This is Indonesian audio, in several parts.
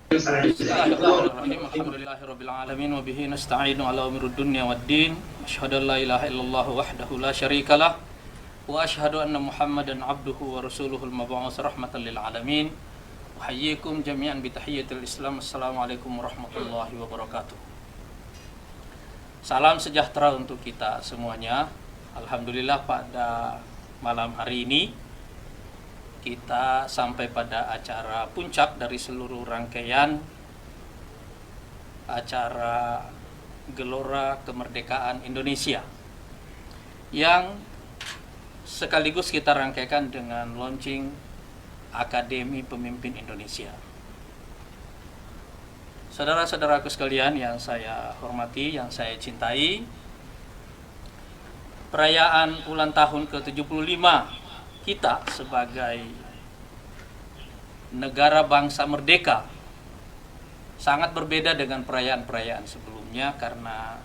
Bismillahirrahmanirrahim. Alhamdulillahirabbil alamin wa bihi nasta'inu ala umuri dunya waddin. Asyhadu an la ilaha illallah wahdahu la syarikalah wa asyhadu anna Muhammadan abduhu wa rasuluhul mab'uts rahmatan lil alamin. Uhayyikum jami'an bi tahiyyatil Islam. Assalamualaikum warahmatullahi wabarakatuh. Salam sejahtera untuk kita semuanya. Alhamdulillah pada malam hari ini kita sampai pada acara puncak dari seluruh rangkaian acara Gelora Kemerdekaan Indonesia yang sekaligus kita rangkaikan dengan launching Akademi Pemimpin Indonesia. Saudara-saudaraku sekalian yang saya hormati, yang saya cintai, perayaan ulang tahun ke-75 kita sebagai negara bangsa merdeka sangat berbeda dengan perayaan-perayaan sebelumnya karena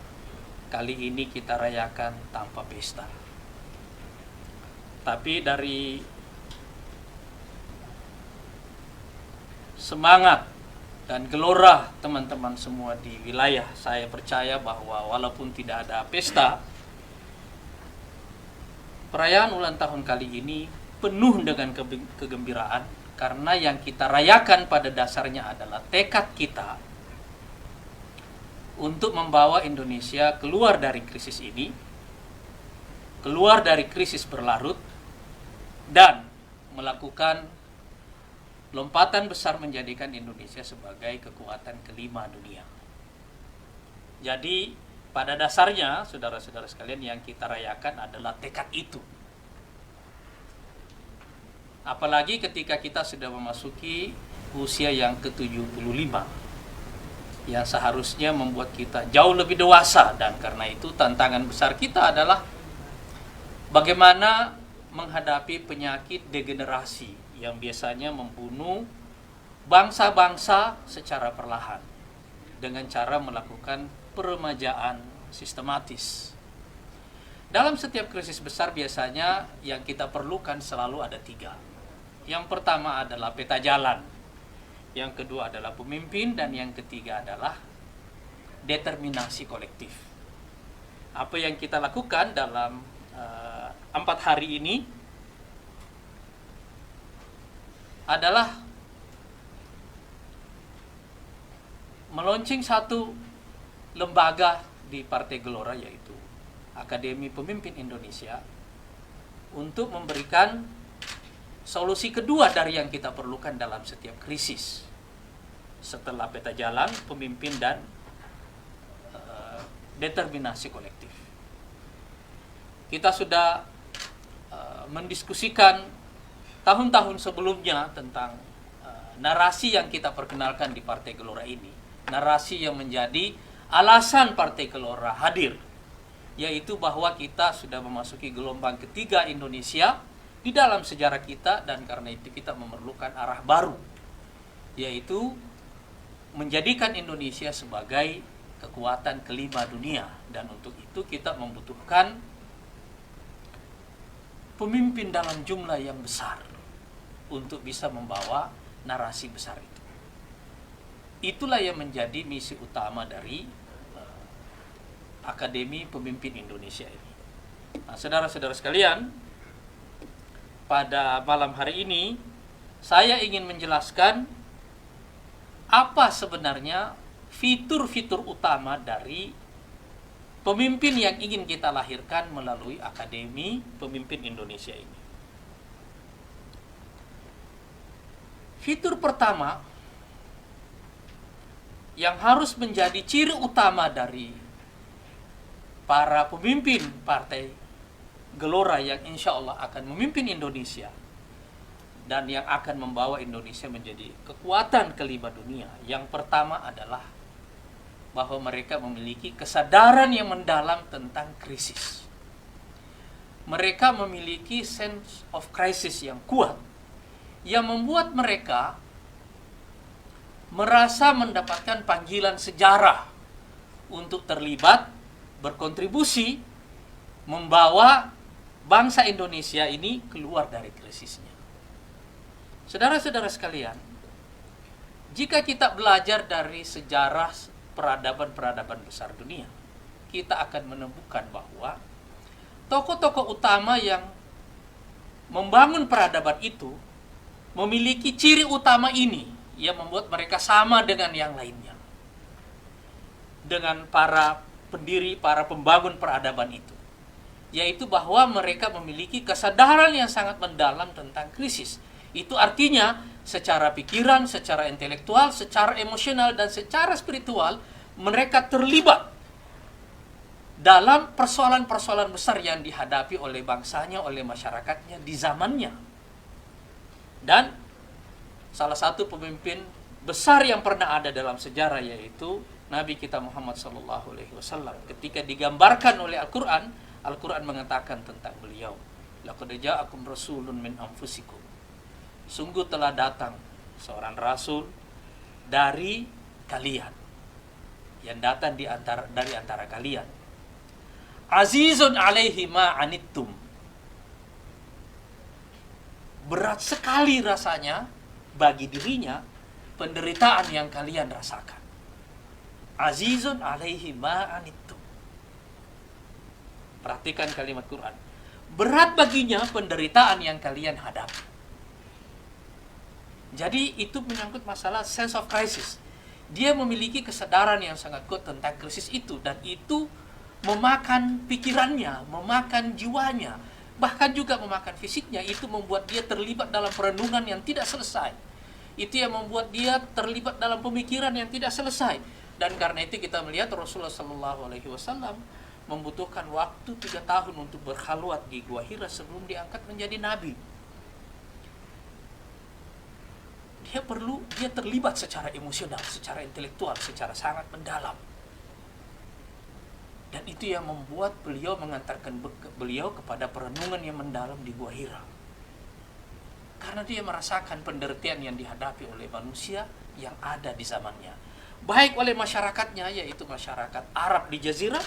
kali ini kita rayakan tanpa pesta. Tapi dari semangat dan gelora teman-teman semua di wilayah, saya percaya bahwa walaupun tidak ada pesta, perayaan ulang tahun kali ini penuh dengan kegembiraan karena yang kita rayakan pada dasarnya adalah tekad kita untuk membawa Indonesia keluar dari krisis ini, keluar dari krisis berlarut, dan melakukan lompatan besar menjadikan Indonesia sebagai kekuatan kelima dunia. Jadi pada dasarnya, saudara-saudara sekalian, yang kita rayakan adalah tekad itu. Apalagi ketika kita sudah memasuki usia yang ke-75, yang seharusnya membuat kita jauh lebih dewasa, dan karena itu tantangan besar kita adalah bagaimana menghadapi penyakit degenerasi yang biasanya membunuh bangsa-bangsa secara perlahan dengan cara melakukan peremajaan sistematis. Dalam setiap krisis besar biasanya yang kita perlukan selalu ada 3. Yang pertama adalah peta jalan, yang kedua adalah pemimpin, dan yang ketiga adalah determinasi kolektif. Apa yang kita lakukan dalam 4 hari ini adalah meluncing satu lembaga di Partai Gelora, yaitu Akademi Pemimpin Indonesia, untuk memberikan solusi kedua dari yang kita perlukan dalam setiap krisis setelah peta jalan, pemimpin, dan determinasi kolektif. Kita sudah mendiskusikan tahun-tahun sebelumnya tentang narasi yang kita perkenalkan di Partai Gelora ini, narasi yang menjadi alasan Partai Gelora hadir, yaitu bahwa kita sudah memasuki gelombang ketiga Indonesia di dalam sejarah kita, dan karena itu kita memerlukan arah baru, yaitu menjadikan Indonesia sebagai kekuatan kelima dunia, dan untuk itu kita membutuhkan pemimpin dalam jumlah yang besar untuk bisa membawa narasi besar itu. Itulah yang menjadi misi utama dari Akademi Pemimpin Indonesia ini. Nah, saudara-saudara sekalian, pada malam hari ini saya ingin menjelaskan apa sebenarnya fitur-fitur utama dari pemimpin yang ingin kita lahirkan melalui Akademi Pemimpin Indonesia ini. Fitur pertama yang harus menjadi ciri utama dari para pemimpin Partai Gelora yang insya Allah akan memimpin Indonesia dan yang akan membawa Indonesia menjadi kekuatan kelima dunia. Yang pertama adalah bahwa mereka memiliki kesadaran yang mendalam tentang krisis. Mereka memiliki sense of crisis yang kuat, yang membuat mereka merasa mendapatkan panggilan sejarah untuk terlibat, berkontribusi, membawa bangsa Indonesia ini keluar dari krisisnya. Saudara-saudara sekalian, Jika kita belajar dari sejarah peradaban-peradaban besar dunia, kita akan menemukan bahwa tokoh-tokoh utama yang membangun peradaban itu memiliki ciri utama ini yang membuat mereka sama dengan yang lainnya, dengan para pendiri, para pembangun peradaban itu, yaitu bahwa mereka memiliki kesadaran yang sangat mendalam tentang krisis. Itu artinya secara pikiran, secara intelektual, secara emosional, dan secara spiritual mereka terlibat dalam persoalan-persoalan besar yang dihadapi oleh bangsanya, oleh masyarakatnya di zamannya. Dan salah satu pemimpin besar yang pernah ada dalam sejarah yaitu Nabi kita Muhammad SAW. Ketika digambarkan oleh Al-Quran, Al-Quran mengatakan tentang beliau, laqad ja'akum rasulun min anfusikum. Sungguh telah datang seorang rasul dari kalian, yang datang dari antara kalian. Azizun alaihi ma anittum. Berat sekali rasanya bagi dirinya penderitaan yang kalian rasakan. Azizun alaihi ma anittum. Perhatikan kalimat Quran. Berat baginya penderitaan yang kalian hadapi. Jadi itu menyangkut masalah sense of crisis. Dia memiliki kesadaran yang sangat kuat tentang krisis itu, dan itu memakan pikirannya, memakan jiwanya, bahkan juga memakan fisiknya. Itu membuat dia terlibat dalam perenungan yang tidak selesai. Itu yang membuat dia terlibat dalam pemikiran yang tidak selesai. Dan karena itu kita melihat Rasulullah SAW membutuhkan waktu 3 tahun untuk berkhalwat di Gua Hira sebelum diangkat menjadi nabi. Dia terlibat secara emosional, secara intelektual, secara sangat mendalam. Dan itu yang membuat beliau mengantarkan beliau kepada perenungan yang mendalam di Gua Hira. Karena dia merasakan penderitaan yang dihadapi oleh manusia yang ada di zamannya. Baik oleh masyarakatnya, yaitu masyarakat Arab di Jazirah,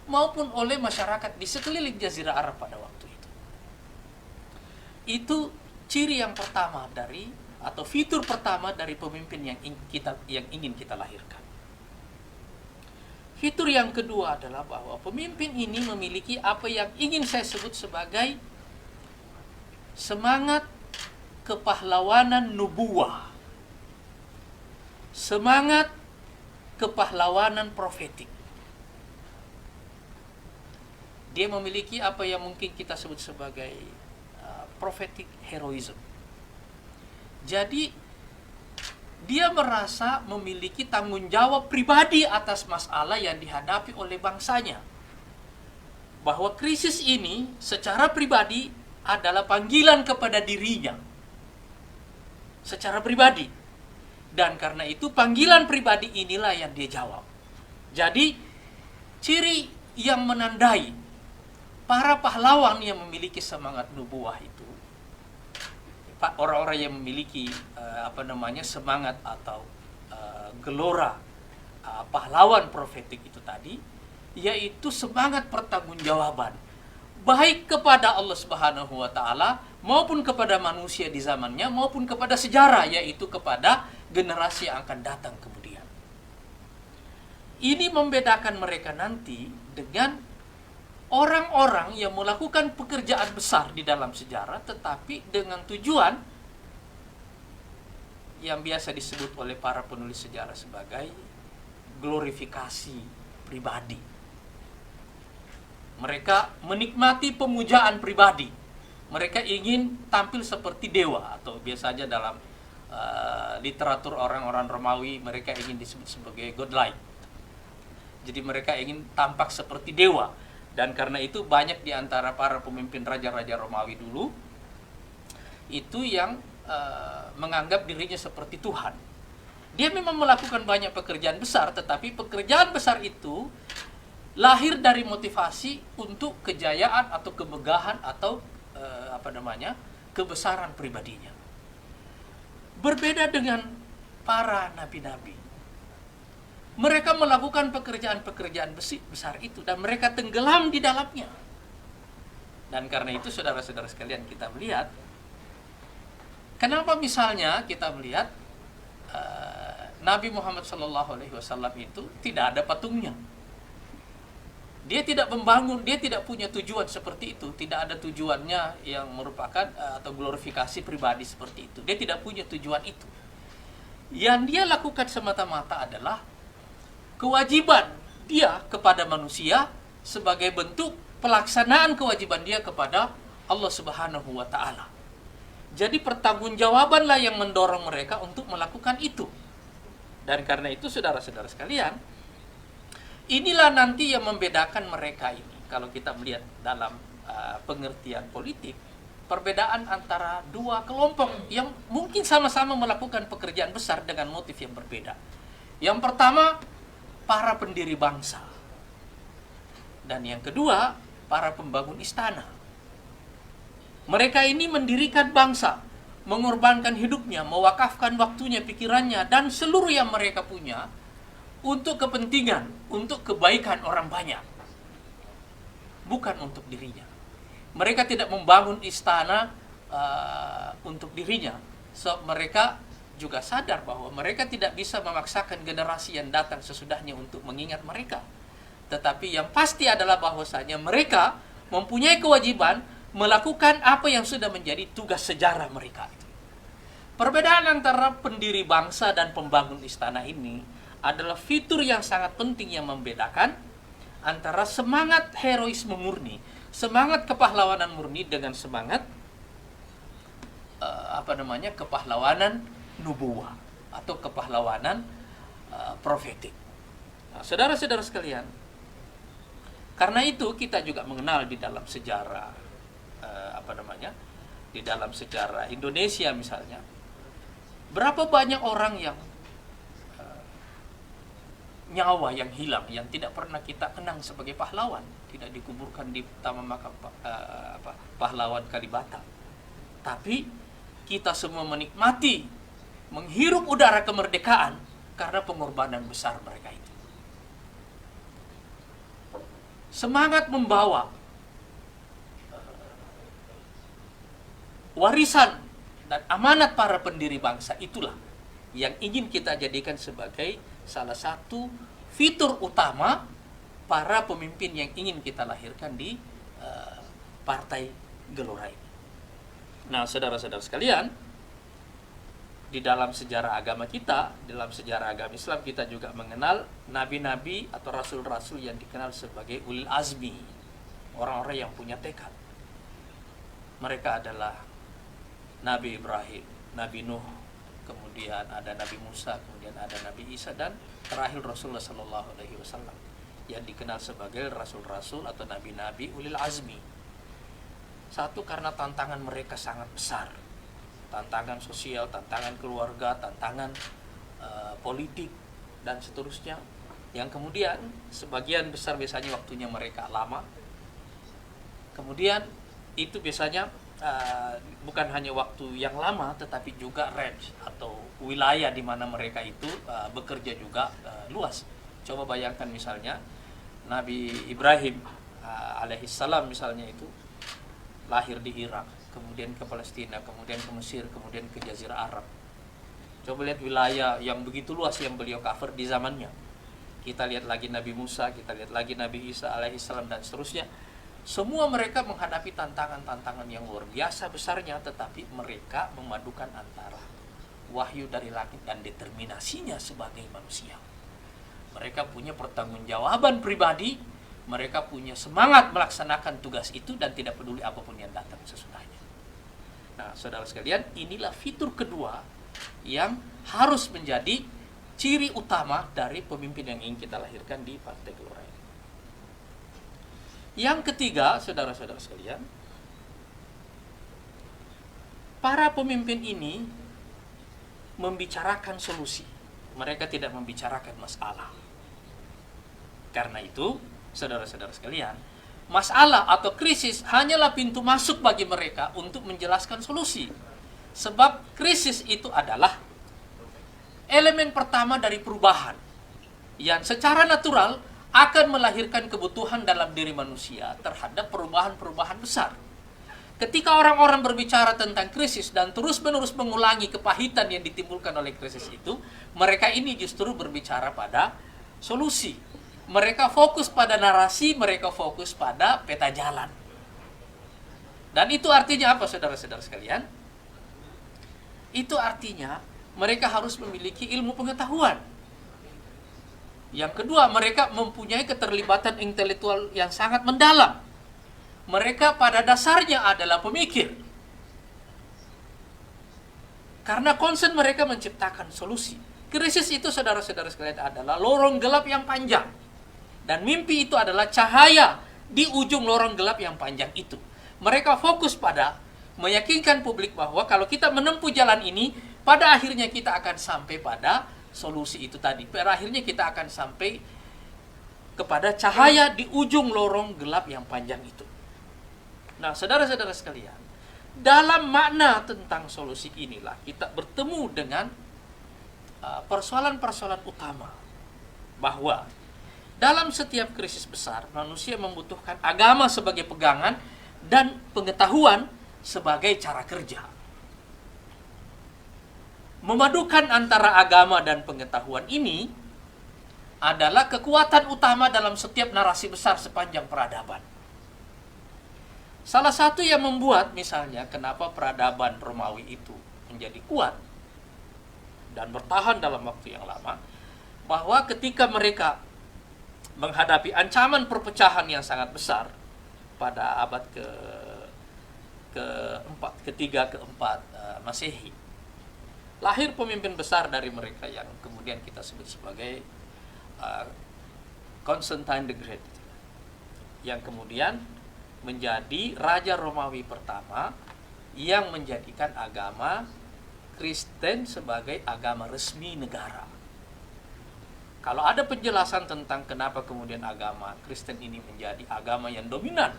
maupun oleh masyarakat di sekeliling Jazirah Arab pada waktu itu. Itu ciri yang pertama atau fitur pertama dari pemimpin yang ingin kita lahirkan. Fitur yang kedua adalah bahwa pemimpin ini memiliki apa yang ingin saya sebut sebagai semangat kepahlawanan nubuwah, semangat kepahlawanan profetik. Dia memiliki apa yang mungkin kita sebut sebagai prophetic heroism. Jadi dia merasa memiliki tanggung jawab pribadi atas masalah yang dihadapi oleh bangsanya. Bahwa krisis ini secara pribadi adalah panggilan kepada dirinya. Secara pribadi. Dan karena itu panggilan pribadi inilah yang dia jawab. Jadi ciri yang menandai para pahlawan yang memiliki semangat nubuah itu, orang-orang yang memiliki semangat atau gelora pahlawan profetik itu tadi, yaitu semangat pertanggungjawaban baik kepada Allah Subhanahu wa taala maupun kepada manusia di zamannya maupun kepada sejarah, yaitu kepada generasi yang akan datang kemudian. Ini membedakan mereka nanti dengan orang-orang yang melakukan pekerjaan besar di dalam sejarah, tetapi dengan tujuan yang biasa disebut oleh para penulis sejarah sebagai glorifikasi pribadi. Mereka menikmati pemujaan pribadi. Mereka ingin tampil seperti dewa, atau biasanya dalam literatur orang-orang Romawi mereka ingin disebut sebagai godlike. Jadi mereka ingin tampak seperti dewa. Dan karena itu banyak di antara para pemimpin raja-raja Romawi dulu itu yang menganggap dirinya seperti Tuhan. Dia memang melakukan banyak pekerjaan besar, tetapi pekerjaan besar itu lahir dari motivasi untuk kejayaan atau kemegahan atau kebesaran pribadinya. Berbeda dengan para nabi-nabi. Mereka melakukan pekerjaan-pekerjaan besar itu dan mereka tenggelam di dalamnya. Dan karena itu saudara-saudara sekalian, kita melihat kenapa misalnya kita melihat Nabi Muhammad SAW itu tidak ada patungnya. Dia tidak membangun, dia tidak punya tujuan seperti itu, tidak ada tujuannya yang merupakan atau glorifikasi pribadi seperti itu. Dia tidak punya tujuan itu. Yang dia lakukan semata-mata adalah kewajiban dia kepada manusia sebagai bentuk pelaksanaan kewajiban dia kepada Allah Subhanahu wa taala. Jadi pertanggungjawabanlah yang mendorong mereka untuk melakukan itu. Dan karena itu saudara-saudara sekalian, inilah nanti yang membedakan mereka ini. Kalau kita melihat dalam pengertian politik, perbedaan antara dua kelompok yang mungkin sama-sama melakukan pekerjaan besar dengan motif yang berbeda. Yang pertama, para pendiri bangsa. Dan yang kedua, para pembangun istana. Mereka ini mendirikan bangsa, mengorbankan hidupnya, mewakafkan waktunya, pikirannya, dan seluruh yang mereka punya untuk kepentingan, untuk kebaikan orang banyak. Bukan untuk dirinya. Mereka tidak membangun istana untuk dirinya. So, mereka juga sadar bahwa mereka tidak bisa memaksakan generasi yang datang sesudahnya untuk mengingat mereka. Tetapi yang pasti adalah bahwasanya mereka mempunyai kewajiban melakukan apa yang sudah menjadi tugas sejarah mereka. Perbedaan antara pendiri bangsa dan pembangun istana ini adalah fitur yang sangat penting yang membedakan antara semangat heroisme murni, semangat kepahlawanan murni dengan semangat kepahlawanan nubuwah atau kepahlawanan profetik. Nah, saudara-saudara sekalian, karena itu kita juga mengenal di dalam sejarah di dalam sejarah Indonesia misalnya, berapa banyak orang yang nyawa yang hilang, yang tidak pernah kita kenang sebagai pahlawan, tidak dikuburkan di Taman Makam Pahlawan Kalibata. Tapi kita semua menikmati, menghirup udara kemerdekaan karena pengorbanan besar mereka itu. Semangat membawa warisan dan amanat para pendiri bangsa itulah yang ingin kita jadikan sebagai salah satu fitur utama para pemimpin yang ingin kita lahirkan di Partai Gelora ini. Nah, saudara-saudara sekalian, di dalam sejarah agama kita, dalam sejarah agama Islam, kita juga mengenal nabi-nabi atau rasul-rasul yang dikenal sebagai ulil azmi, orang-orang yang punya tekad. Mereka adalah Nabi Ibrahim, Nabi Nuh, kemudian ada Nabi Musa, kemudian ada Nabi Isa, dan terakhir Rasulullah SAW yang dikenal sebagai rasul-rasul atau nabi-nabi ulil azmi. Satu, karena tantangan mereka sangat besar, tantangan sosial, tantangan keluarga, tantangan politik, dan seterusnya, yang kemudian sebagian besar biasanya waktunya mereka lama. Kemudian itu biasanya bukan hanya waktu yang lama, tetapi juga range atau wilayah di mana mereka itu bekerja juga luas. Coba bayangkan misalnya Nabi Ibrahim alaihissalam misalnya itu lahir di Irak, kemudian ke Palestina, kemudian ke Mesir, kemudian ke Jazirah Arab. Coba lihat wilayah yang begitu luas yang beliau cover di zamannya. Kita lihat lagi Nabi Musa, kita lihat lagi Nabi Isa alaihissalam, dan seterusnya. Semua mereka menghadapi tantangan-tantangan yang luar biasa besarnya, tetapi mereka memadukan antara wahyu dari langit dan determinasinya sebagai manusia. Mereka punya pertanggungjawaban pribadi, mereka punya semangat melaksanakan tugas itu dan tidak peduli apapun yang datang sesudahnya. Nah, saudara sekalian, inilah fitur kedua yang harus menjadi ciri utama dari pemimpin yang ingin kita lahirkan di Partai Gelora. Yang ketiga, saudara-saudara sekalian, para pemimpin ini membicarakan solusi. Mereka tidak membicarakan masalah. Karena itu, saudara-saudara sekalian, masalah atau krisis hanyalah pintu masuk bagi mereka untuk menjelaskan solusi. Sebab krisis itu adalah elemen pertama dari perubahan yang secara natural akan melahirkan kebutuhan dalam diri manusia terhadap perubahan-perubahan besar. Ketika orang-orang berbicara tentang krisis dan terus-menerus mengulangi kepahitan yang ditimbulkan oleh krisis itu, mereka ini justru berbicara pada solusi. Mereka fokus pada narasi, mereka fokus pada peta jalan. Dan itu artinya apa, saudara-saudara sekalian? Itu artinya mereka harus memiliki ilmu pengetahuan. Yang kedua, mereka mempunyai keterlibatan intelektual yang sangat mendalam. Mereka pada dasarnya adalah pemikir. Karena concern mereka menciptakan solusi. Krisis itu, saudara-saudara sekalian, adalah lorong gelap yang panjang. Dan mimpi itu adalah cahaya di ujung lorong gelap yang panjang itu. Mereka fokus pada meyakinkan publik bahwa kalau kita menempuh jalan ini, pada akhirnya kita akan sampai pada solusi itu tadi. Pada akhirnya kita akan sampai kepada cahaya di ujung lorong gelap yang panjang itu. Nah, saudara-saudara sekalian, dalam makna tentang solusi inilah kita bertemu dengan persoalan-persoalan utama. Bahwa dalam setiap krisis besar, manusia membutuhkan agama sebagai pegangan dan pengetahuan sebagai cara kerja. Memadukan antara agama dan pengetahuan ini adalah kekuatan utama dalam setiap narasi besar sepanjang peradaban. Salah satu yang membuat misalnya kenapa peradaban Romawi itu menjadi kuat dan bertahan dalam waktu yang lama, bahwa ketika mereka menghadapi ancaman perpecahan yang sangat besar pada abad ketiga keempat Masehi, lahir pemimpin besar dari mereka yang kemudian kita sebut sebagai Constantine the Great, yang kemudian menjadi Raja Romawi pertama yang menjadikan agama Kristen sebagai agama resmi negara. Kalau ada penjelasan tentang kenapa kemudian agama Kristen ini menjadi agama yang dominan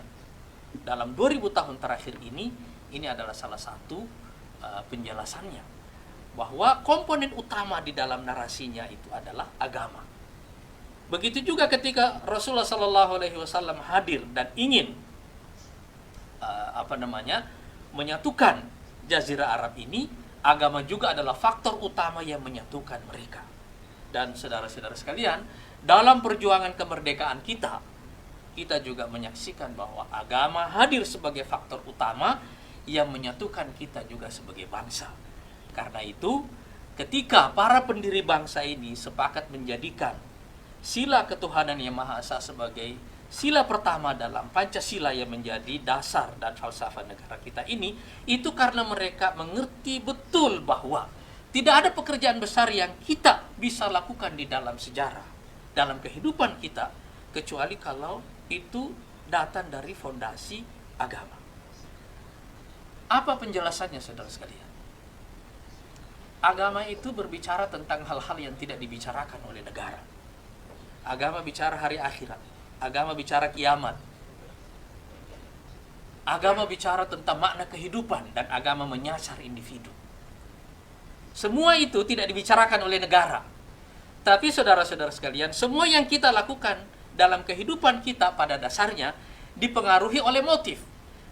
dalam 2000 tahun terakhir ini adalah salah satu penjelasannya. Bahwa komponen utama di dalam narasinya itu adalah agama. Begitu juga ketika Rasulullah SAW hadir dan ingin menyatukan Jazirah Arab ini, agama juga adalah faktor utama yang menyatukan mereka. Dan saudara-saudara sekalian, dalam perjuangan kemerdekaan kita juga menyaksikan bahwa agama hadir sebagai faktor utama yang menyatukan kita juga sebagai bangsa. Karena itu, ketika para pendiri bangsa ini sepakat menjadikan sila ketuhanan yang Maha Esa sebagai sila pertama dalam Pancasila yang menjadi dasar dan falsafah negara kita ini, itu karena mereka mengerti betul bahwa tidak ada pekerjaan besar yang kita bisa lakukan di dalam sejarah, dalam kehidupan kita, kecuali kalau itu datang dari fondasi agama. Apa penjelasannya, saudara sekalian? Agama itu berbicara tentang hal-hal yang tidak dibicarakan oleh negara. Agama bicara hari akhirat. Agama bicara kiamat. Agama bicara tentang makna kehidupan, dan agama menyasar individu. Semua itu tidak dibicarakan oleh negara. Tapi saudara-saudara sekalian, semua yang kita lakukan dalam kehidupan kita pada dasarnya dipengaruhi oleh motif.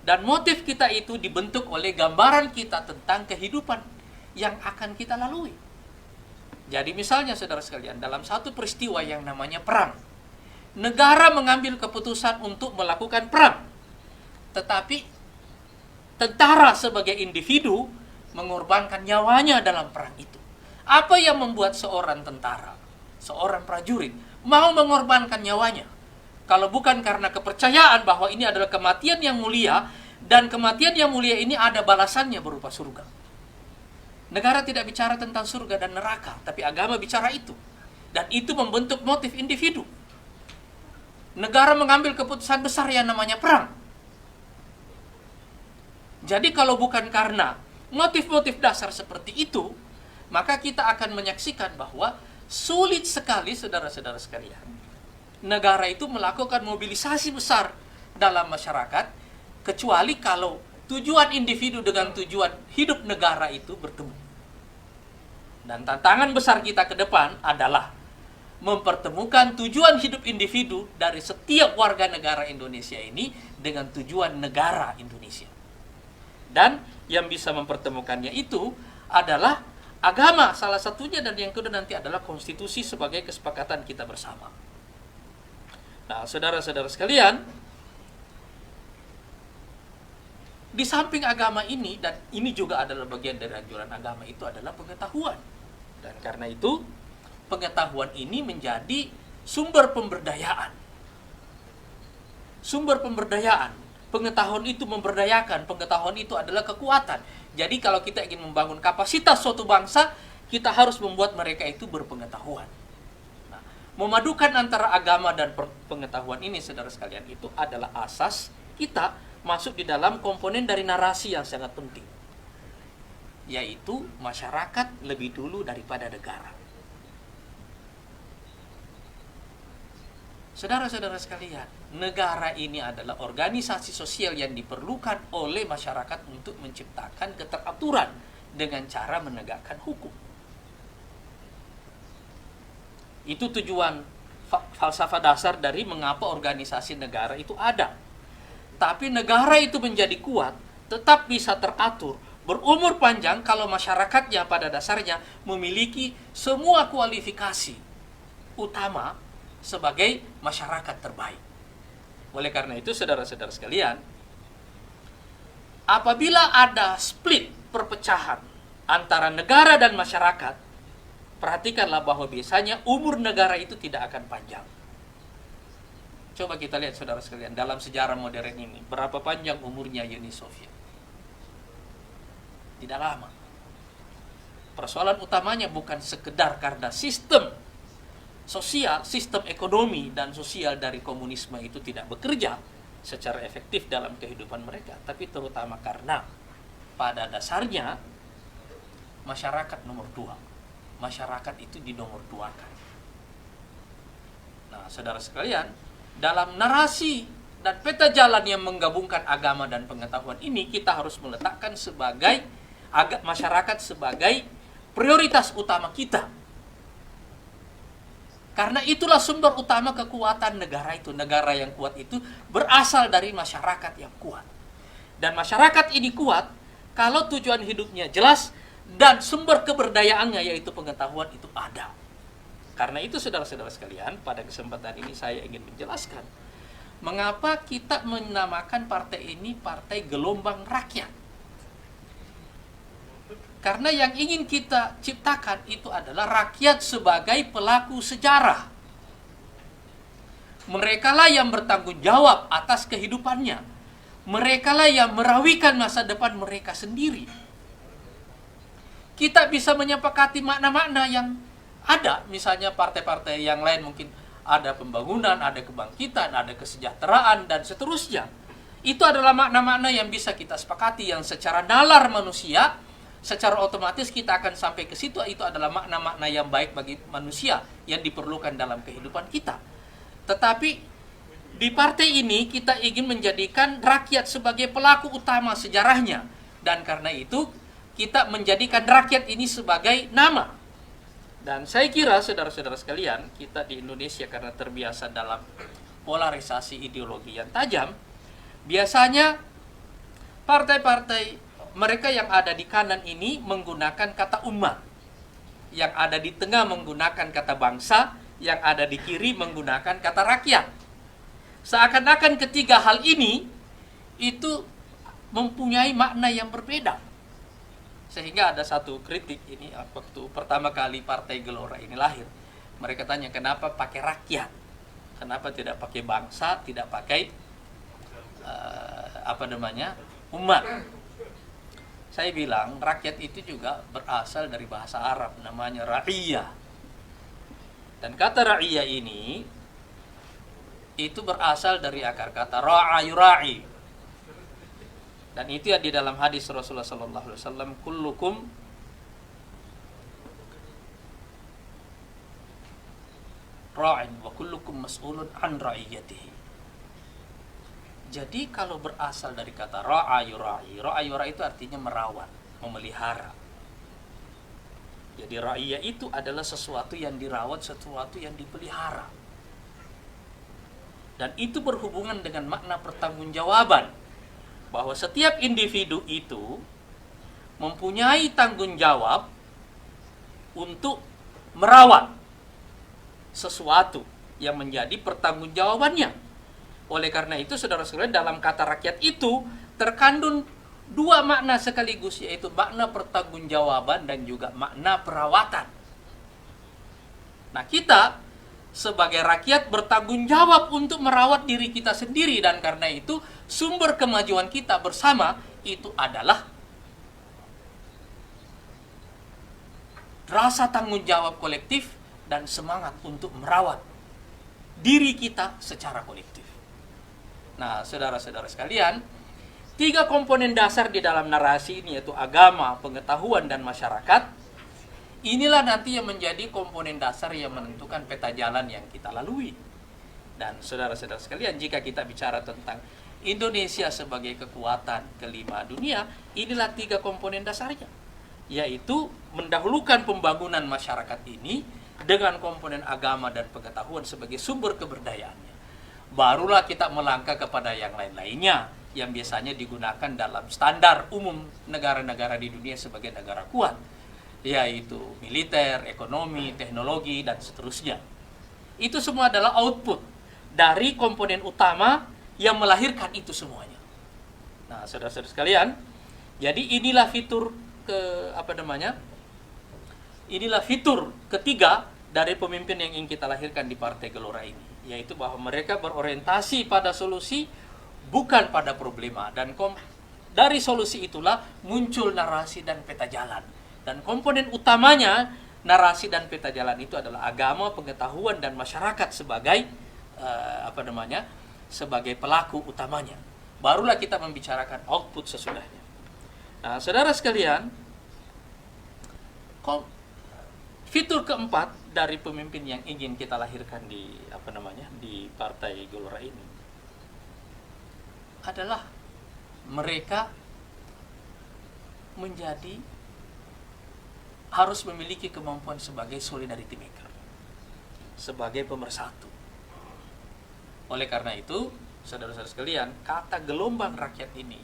Dan motif kita itu dibentuk oleh gambaran kita tentang kehidupan yang akan kita lalui. Jadi misalnya saudara sekalian, dalam satu peristiwa yang namanya perang, negara mengambil keputusan untuk melakukan perang. Tetapi tentara sebagai individu mengorbankan nyawanya dalam perang itu. Apa yang membuat seorang tentara, seorang prajurit mau mengorbankan nyawanya? Kalau bukan karena kepercayaan bahwa ini adalah kematian yang mulia, dan kematian yang mulia ini ada balasannya berupa surga. Negara tidak bicara tentang surga dan neraka, tapi agama bicara itu. Dan itu membentuk motif individu. Negara mengambil keputusan besar yang namanya perang. Jadi kalau bukan karena motif-motif dasar seperti itu, maka kita akan menyaksikan bahwa sulit sekali, saudara-saudara sekalian, negara itu melakukan mobilisasi besar dalam masyarakat, kecuali kalau tujuan individu dengan tujuan hidup negara itu bertemu. Dan tantangan besar kita ke depan adalah mempertemukan tujuan hidup individu dari setiap warga negara Indonesia ini dengan tujuan negara Indonesia. Dan yang bisa mempertemukannya itu adalah agama salah satunya, dan yang kedua nanti adalah konstitusi sebagai kesepakatan kita bersama. Nah, saudara-saudara sekalian, di samping agama ini, dan ini juga adalah bagian dari anjuran agama, itu adalah pengetahuan. Dan karena itu, pengetahuan ini menjadi sumber pemberdayaan. Sumber pemberdayaan. Pengetahuan itu memberdayakan, pengetahuan itu adalah kekuatan. Jadi kalau kita ingin membangun kapasitas suatu bangsa, kita harus membuat mereka itu berpengetahuan. Nah, memadukan antara agama dan pengetahuan ini, saudara sekalian, itu adalah asas kita masuk di dalam komponen dari narasi yang sangat penting, yaitu masyarakat lebih dulu daripada negara. Saudara-saudara sekalian, negara ini adalah organisasi sosial yang diperlukan oleh masyarakat untuk menciptakan keteraturan dengan cara menegakkan hukum. Itu tujuan falsafah dasar dari mengapa organisasi negara itu ada. Tapi negara itu menjadi kuat, tetap bisa teratur, berumur panjang kalau masyarakatnya pada dasarnya memiliki semua kualifikasi utama sebagai masyarakat terbaik. Oleh karena itu, saudara-saudara sekalian, apabila ada split, perpecahan antara negara dan masyarakat, perhatikanlah bahwa biasanya umur negara itu tidak akan panjang. Coba kita lihat, saudara sekalian, dalam sejarah modern ini, berapa panjang umurnya Uni Soviet? Tidak lama. Persoalan utamanya bukan sekedar karena sistem sosial, sistem ekonomi dan sosial dari komunisme itu tidak bekerja secara efektif dalam kehidupan mereka, tapi terutama karena pada dasarnya masyarakat nomor 2. Masyarakat itu dinomor 2-kan. Nah, saudara sekalian, dalam narasi dan peta jalan yang menggabungkan agama dan pengetahuan ini, kita harus meletakkan sebagai masyarakat sebagai prioritas utama kita. Karena itulah sumber utama kekuatan negara itu. Negara yang kuat itu berasal dari masyarakat yang kuat. Dan masyarakat ini kuat kalau tujuan hidupnya jelas dan sumber keberdayaannya yaitu pengetahuan itu ada. Karena itu, saudara-saudara sekalian, pada kesempatan ini saya ingin menjelaskan mengapa kita menamakan partai ini Partai Gelombang Rakyat. Karena yang ingin kita ciptakan itu adalah rakyat sebagai pelaku sejarah. Merekalah yang bertanggung jawab atas kehidupannya. Merekalah yang merawikan masa depan mereka sendiri. Kita bisa menyepakati makna-makna yang ada. Misalnya partai-partai yang lain mungkin ada pembangunan, ada kebangkitan, ada kesejahteraan, dan seterusnya. Itu adalah makna-makna yang bisa kita sepakati, yang secara nalar manusia, secara otomatis kita akan sampai ke situ. Itu adalah makna-makna yang baik bagi manusia yang diperlukan dalam kehidupan kita. Tetapi di partai ini kita ingin menjadikan rakyat sebagai pelaku utama sejarahnya. Dan karena itu kita menjadikan rakyat ini sebagai nama. Dan saya kira, saudara-saudara sekalian, kita di Indonesia karena terbiasa dalam polarisasi ideologi yang tajam, biasanya partai-partai mereka yang ada di kanan ini menggunakan kata umat, yang ada di tengah menggunakan kata bangsa, yang ada di kiri menggunakan kata rakyat. Seakan-akan ketiga hal ini itu mempunyai makna yang berbeda. Sehingga ada satu kritik ini waktu pertama kali Partai Gelora ini lahir. Mereka tanya, kenapa pakai rakyat? Kenapa tidak pakai bangsa, tidak pakai umat? Saya bilang rakyat itu juga berasal dari bahasa Arab, namanya ra'iyah. Dan kata ra'iyah ini itu berasal dari akar kata ra'a yura'i. Dan itu yang di dalam hadis Rasulullah sallallahu alaihi wasallam, kullukum ra'in wa kullukum mas'ulun an ra'iyatihi. Jadi kalau berasal dari kata ra'a yura'i itu artinya merawat, memelihara. Jadi ra'iyah itu adalah sesuatu yang dirawat, sesuatu yang dipelihara. Dan itu berhubungan dengan makna pertanggungjawaban. bahwa setiap individu itu mempunyai tanggung jawab untuk merawat sesuatu yang menjadi pertanggungjawabannya. Oleh karena itu, saudara-saudara, dalam kata rakyat itu terkandung dua makna sekaligus, yaitu makna pertanggungjawaban dan juga makna perawatan. Nah, kita sebagai rakyat bertanggung jawab untuk merawat diri kita sendiri, dan karena itu sumber kemajuan kita bersama itu adalah rasa tanggung jawab kolektif dan semangat untuk merawat diri kita secara kolektif. Nah, saudara-saudara sekalian, 3 komponen dasar di dalam narasi ini, yaitu agama, pengetahuan, dan masyarakat. Inilah nanti yang menjadi komponen dasar yang menentukan peta jalan yang kita lalui. Dan saudara-saudara sekalian, jika kita bicara tentang Indonesia sebagai kekuatan kelima dunia, inilah 3 komponen dasarnya, yaitu mendahulukan pembangunan masyarakat ini dengan komponen agama dan pengetahuan sebagai sumber keberdayaannya. Barulah kita melangkah kepada yang lain-lainnya yang biasanya digunakan dalam standar umum negara-negara di dunia sebagai negara kuat, yaitu militer, ekonomi, teknologi, dan seterusnya. Itu semua adalah output dari komponen utama yang melahirkan itu semuanya. Nah, saudara-saudara sekalian, jadi inilah fitur inilah fitur ketiga dari pemimpin yang ingin kita lahirkan di Partai Gelora ini, yaitu bahwa mereka berorientasi pada solusi, bukan pada problema, dan dari solusi itulah muncul narasi dan peta jalan. Dan komponen utamanya narasi dan peta jalan itu adalah agama, pengetahuan, dan masyarakat sebagai sebagai pelaku utamanya. Barulah kita membicarakan output sesudahnya. Nah, saudara sekalian, fitur keempat dari pemimpin yang ingin kita lahirkan di di Partai Gelora ini adalah mereka harus memiliki kemampuan sebagai solidarity maker, sebagai pemersatu. Oleh karena itu, saudara-saudara sekalian, kata gelombang rakyat ini,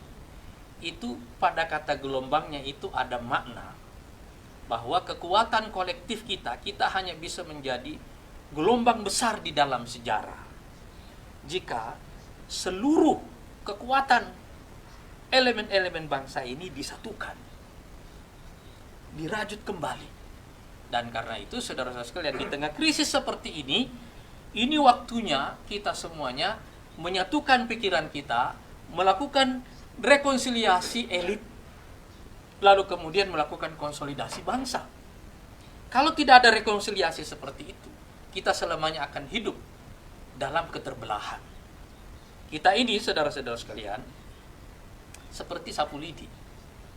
itu pada kata gelombangnya itu ada makna bahwa kekuatan kolektif kita hanya bisa menjadi gelombang besar di dalam sejarah jika seluruh kekuatan elemen-elemen bangsa ini disatukan, dirajut kembali. Dan karena itu, saudara-saudara sekalian, di tengah krisis seperti ini waktunya kita semuanya menyatukan pikiran kita, melakukan rekonsiliasi elit, lalu kemudian melakukan konsolidasi bangsa. Kalau tidak ada rekonsiliasi seperti itu, kita selamanya akan hidup dalam keterbelahan. Kita ini, saudara-saudara sekalian, seperti sapu lidi.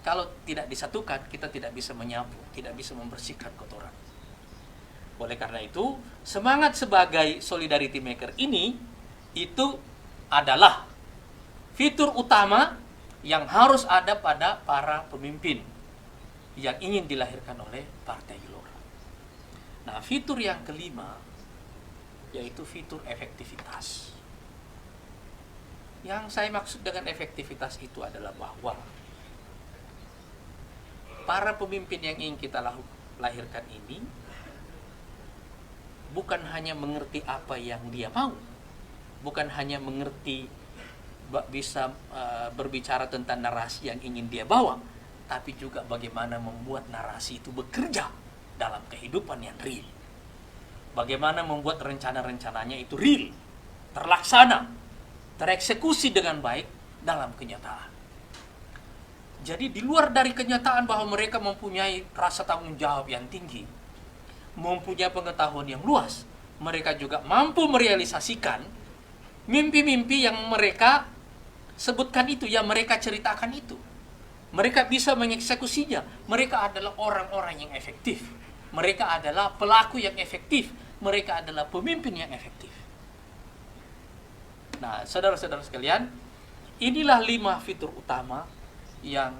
Kalau tidak disatukan, kita tidak bisa menyapu, tidak bisa membersihkan kotoran. Oleh karena itu, semangat sebagai solidarity maker ini, itu adalah fitur utama yang harus ada pada para pemimpin yang ingin dilahirkan oleh Partai Gelora. Nah, fitur yang kelima yaitu fitur efektivitas. Yang saya maksud dengan efektivitas itu adalah bahwa para pemimpin yang ingin kita lahirkan ini bukan hanya mengerti apa yang dia mau, bukan hanya mengerti bisa berbicara tentang narasi yang ingin dia bawa, tapi juga bagaimana membuat narasi itu bekerja dalam kehidupan yang real. Bagaimana membuat rencana-rencananya itu real, terlaksana, tereksekusi dengan baik dalam kenyataan. Jadi di luar dari kenyataan bahwa mereka mempunyai rasa tanggung jawab yang tinggi, mempunyai pengetahuan yang luas, mereka juga mampu merealisasikan mimpi-mimpi yang mereka sebutkan itu, yang mereka ceritakan itu. Mereka bisa mengeksekusinya. Mereka adalah orang-orang yang efektif. Mereka adalah pelaku yang efektif. Mereka adalah pemimpin yang efektif. Nah, saudara-saudara sekalian, inilah 5 fitur utama yang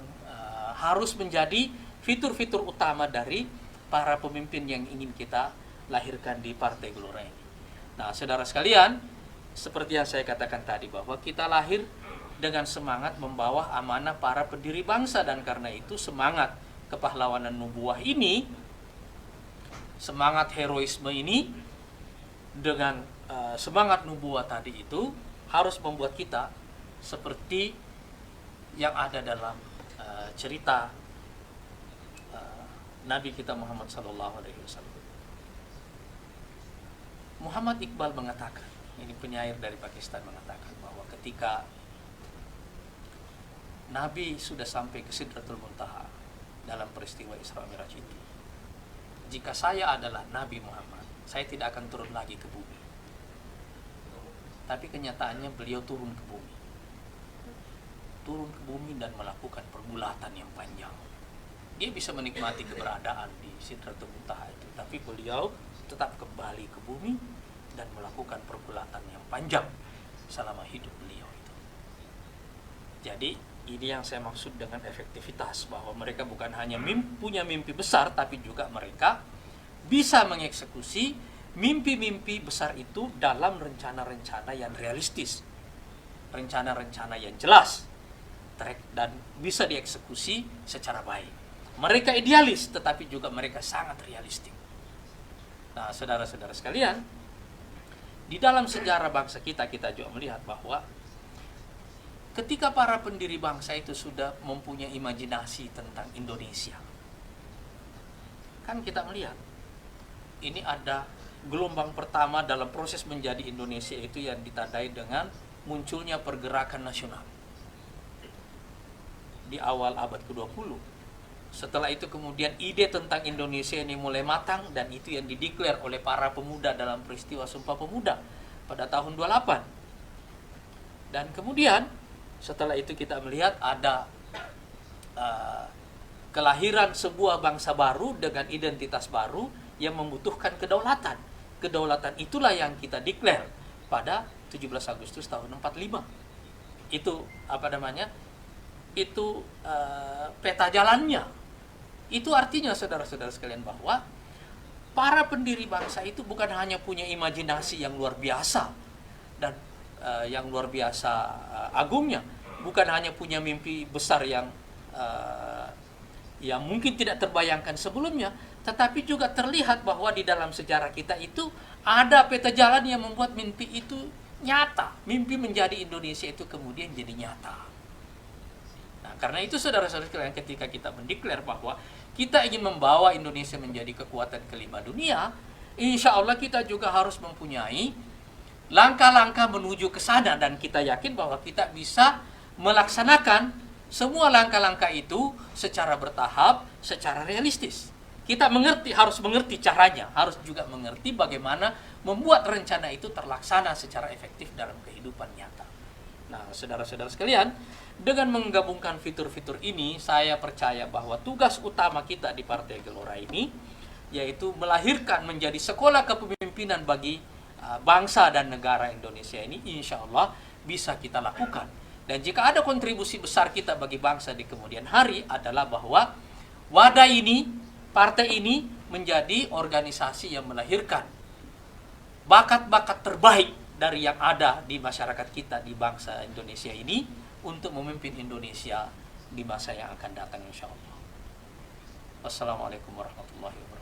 harus menjadi fitur-fitur utama dari para pemimpin yang ingin kita lahirkan di Partai Gelora ini. Nah, saudara sekalian, seperti yang saya katakan tadi, bahwa kita lahir dengan semangat membawa amanah para pendiri bangsa. Dan karena itu semangat kepahlawanan nubuah ini, semangat heroisme ini dengan semangat nubuah tadi itu harus membuat kita seperti yang ada dalam cerita Nabi kita Muhammad SAW. Muhammad Iqbal mengatakan, ini penyair dari Pakistan, mengatakan bahwa ketika Nabi sudah sampai ke Sidratul Muntaha dalam peristiwa Isra Mi'raj itu, jika saya adalah Nabi Muhammad, saya tidak akan turun lagi ke bumi. Tapi kenyataannya beliau turun ke bumi. Turun ke bumi dan melakukan pergulatan yang panjang. Dia bisa menikmati keberadaan di Sidratul Muntaha itu, tapi beliau tetap kembali ke bumi dan melakukan pergulatan yang panjang selama hidup beliau itu. Jadi ini yang saya maksud dengan efektivitas, bahwa mereka bukan hanya punya mimpi besar, tapi juga mereka bisa mengeksekusi mimpi-mimpi besar itu dalam rencana-rencana yang realistis, rencana-rencana yang jelas, dan bisa dieksekusi secara baik. Mereka idealis, tetapi juga mereka sangat realistik. Nah, saudara-saudara sekalian, di dalam sejarah bangsa kita juga melihat bahwa ketika para pendiri bangsa itu sudah mempunyai imajinasi tentang Indonesia, kan kita melihat ini ada gelombang pertama dalam proses menjadi Indonesia itu yang ditandai dengan munculnya pergerakan nasional di awal abad ke-20. Setelah itu kemudian ide tentang Indonesia ini mulai matang, dan itu yang dideklar oleh para pemuda dalam peristiwa Sumpah Pemuda pada tahun 28. Dan kemudian setelah itu kita melihat ada kelahiran sebuah bangsa baru dengan identitas baru yang membutuhkan kedaulatan. Kedaulatan itulah yang kita deklar pada 17 Agustus tahun 45. Itu Itu peta jalannya. Itu artinya, saudara-saudara sekalian, bahwa para pendiri bangsa itu bukan hanya punya imajinasi yang luar biasa dan yang luar biasa agungnya, bukan hanya punya mimpi besar yang mungkin tidak terbayangkan sebelumnya, tetapi juga terlihat bahwa di dalam sejarah kita itu ada peta jalan yang membuat mimpi itu nyata. Mimpi menjadi Indonesia itu kemudian jadi nyata. Nah, karena itu saudara-saudara sekalian, ketika kita mendeklar bahwa kita ingin membawa Indonesia menjadi kekuatan kelima dunia, insya Allah kita juga harus mempunyai langkah-langkah menuju ke sana, dan kita yakin bahwa kita bisa melaksanakan semua langkah-langkah itu secara bertahap, secara realistis. Kita harus mengerti caranya, harus juga mengerti bagaimana membuat rencana itu terlaksana secara efektif dalam kehidupan nyata. Nah, saudara-saudara sekalian, dengan menggabungkan fitur-fitur ini, saya percaya bahwa tugas utama kita di Partai Gelora ini yaitu melahirkan menjadi sekolah kepemimpinan bagi bangsa dan negara Indonesia ini, insya Allah bisa kita lakukan. Dan jika ada kontribusi besar kita bagi bangsa di kemudian hari adalah bahwa wadah ini, partai ini menjadi organisasi yang melahirkan bakat-bakat terbaik dari yang ada di masyarakat kita, di bangsa Indonesia ini, untuk memimpin Indonesia di masa yang akan datang insya Allah. Wassalamualaikum warahmatullahi wabarakatuh.